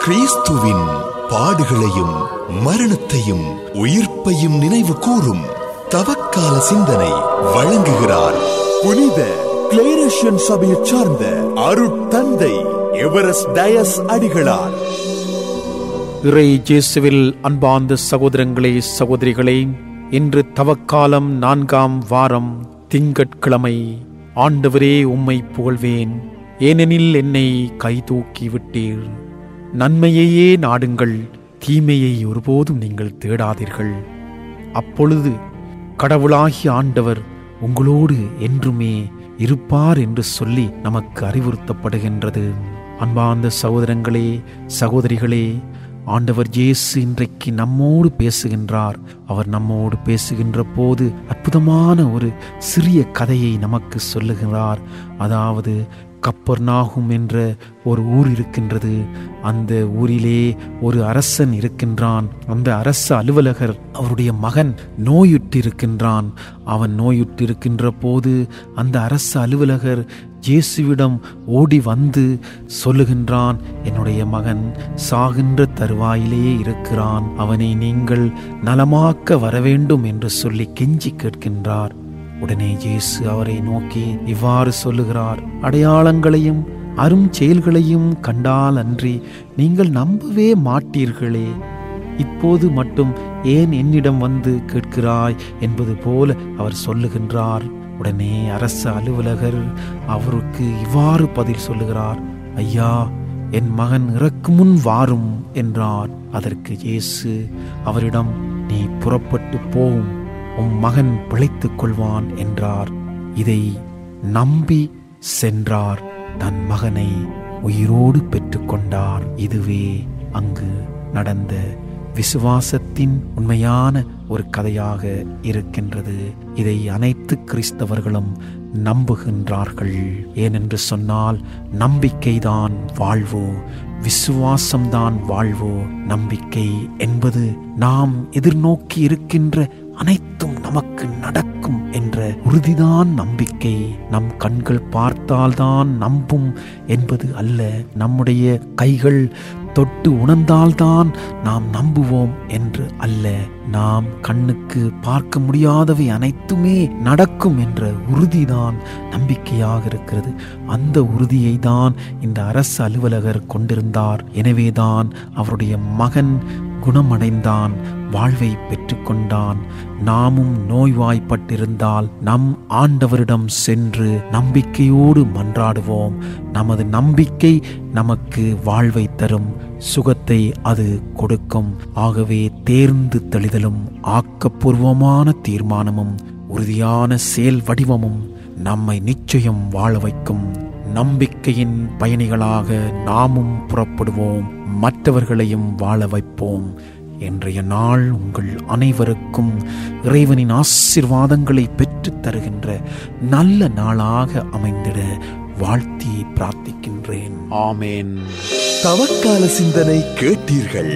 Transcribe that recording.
கிறிஸ்துவின் பாடுகளையும் மரணத்தையும் உயிர்ப்பையும் நினைவு கூறும் தவக்கால சிந்தனை வழங்குகிறார் புனித கிளேரேஷியன் சபையைச் சார்ந்த அருட்தந்தை எவரெஸ்ட் டயஸ் அடிகளார். இறை இயேசுவில் அன்பார்ந்த சகோதரங்களே, சகோதரிகளே, இன்று தவக்காலம் 4ஆம் வாரம் திங்கட்கிழமை. ஆண்டவரே, உம்மை புகழ்வேன், ஏனெனில் என்னை கைதூக்கி விட்டீர். நன்மையையே நாடுங்கள், தீமையை ஒருபோதும் நீங்கள் தேடாதீர்கள். அப்பொழுது கடவுளாகிய ஆண்டவர் உங்களோடு என்றுமே இருப்பார் என்று சொல்லி நமக்கு அறிவுறுத்தப்படுகின்றது. அன்பார்ந்த சகோதரங்களே, சகோதரிகளே, ஆண்டவர் இயேசு இன்றைக்கு நம்மோடு பேசுகின்றார். அவர் நம்மோடு பேசுகின்ற போது அற்புதமான ஒரு சிறிய கதையை நமக்கு சொல்லுகிறார். அதாவது, கப்பர்நாகும் என்ற ஒரு ஊர் இருக்கின்றது. அந்த ஊரிலே ஒரு அரசன் இருக்கின்றான். அந்த அரச அலுவலகர் அவருடைய மகன் நோயுற்றிருக்கின்றான். அவன் நோயுற்றிருக்கின்ற போது அந்த அரச அலுவலகர் இயேசுவிடம் ஓடி வந்து சொல்லுகின்றான், என்னுடைய மகன் சாகின்ற தருவாயிலே இருக்கிறான், அவனை நீங்கள் நலமாக்க வரவேண்டும் என்று சொல்லி கெஞ்சி கேட்கின்றார். உடனே இயேசு அவரை நோக்கி இவ்வாறு சொல்லுகிறார், அடையாளங்களையும் அரும் செயல்களையும் கண்டால் அன்றி நீங்கள் நம்பவே மாட்டீர்களே. இப்போது மட்டும் ஏன் என்னிடம் வந்து கேட்கிறாய் என்பது போல அவர் சொல்லுகின்றார். உடனே அரச அலுவலகர் அவருக்கு இவ்வாறு பதில் சொல்லுகிறார், ஐயா, என் மகன் இறக்கும் முன் வாரும் என்றார். அதற்கு இயேசு அவரிடம், நீ புறப்பட்டு போவும், உம் மகன் பிழைத்துக் கொள்வான் என்றார். இதை நம்பி சென்றார். தன் மகனை உயிரோடு பெற்றுக்கொண்டார். இதுவே அங்கு நடந்த விசுவாசத்தின் உண்மையான ஒரு கதையாக இருக்கின்றது. இதை அனைத்து கிறிஸ்தவர்களும் நம்புகின்றார்கள். ஏனென்று சொன்னால், நம்பிக்கைதான் வாழ்வு, விசுவாசம்தான் வாழ்வு. நம்பிக்கை என்பது நாம் எதிர்நோக்கி இருக்கின்ற அனைத்தும் நமக்கு நடக்கும் என்ற உறுதிதான் நம்பிக்கை. நம் கண்கள் பார்த்தால்தான் நம்பும் என்பது அல்ல. நம்முடைய கைகள் தொட்டு உணர்ந்தால்தான் நாம் நம்புவோம் என்று அல்ல. நாம் கண்ணுக்கு பார்க்க முடியாதவை அனைத்துமே நடக்கும் என்ற உறுதிதான் நம்பிக்கையாக இருக்கிறது. அந்த உறுதியை தான் இந்த அரசு அலுவலகர் கொண்டிருந்தார். எனவேதான் அவருடைய மகன் குணமடைந்தான், வாழ்வை பெற்றுக்கொண்டான். நாமும் நோய்வாய்ப்பட்டிருந்தால் நம் ஆண்டவரிடம் சென்று நம்பிக்கையோடு மன்றாடுவோம். நமது நம்பிக்கை நமக்கு வாழ்வை தரும், சுகத்தை அது கொடுக்கும். ஆகவே தேர்ந்து தெளிதலும் ஆக்கப்பூர்வமான தீர்மானமும் உறுதியான செயல் வடிவமும் நம்மை நிச்சயம் வாழ வைக்கும். நம்பிக்கையின் பயணிகளாக நாமும் புறப்படுவோம், மற்றவர்களையும் வாழ வைப்போம். இன்றைய நாள் உங்கள் அனைவருக்கும் இறைவனின் ஆசீர்வாதங்களை பெற்றுத் தருகின்ற நல்ல நாளாக அமைந்திட வாழ்த்தி பிரார்த்திக்கின்றேன். ஆமேன். தவக்கால சிந்தனை கேட்டீர்கள்.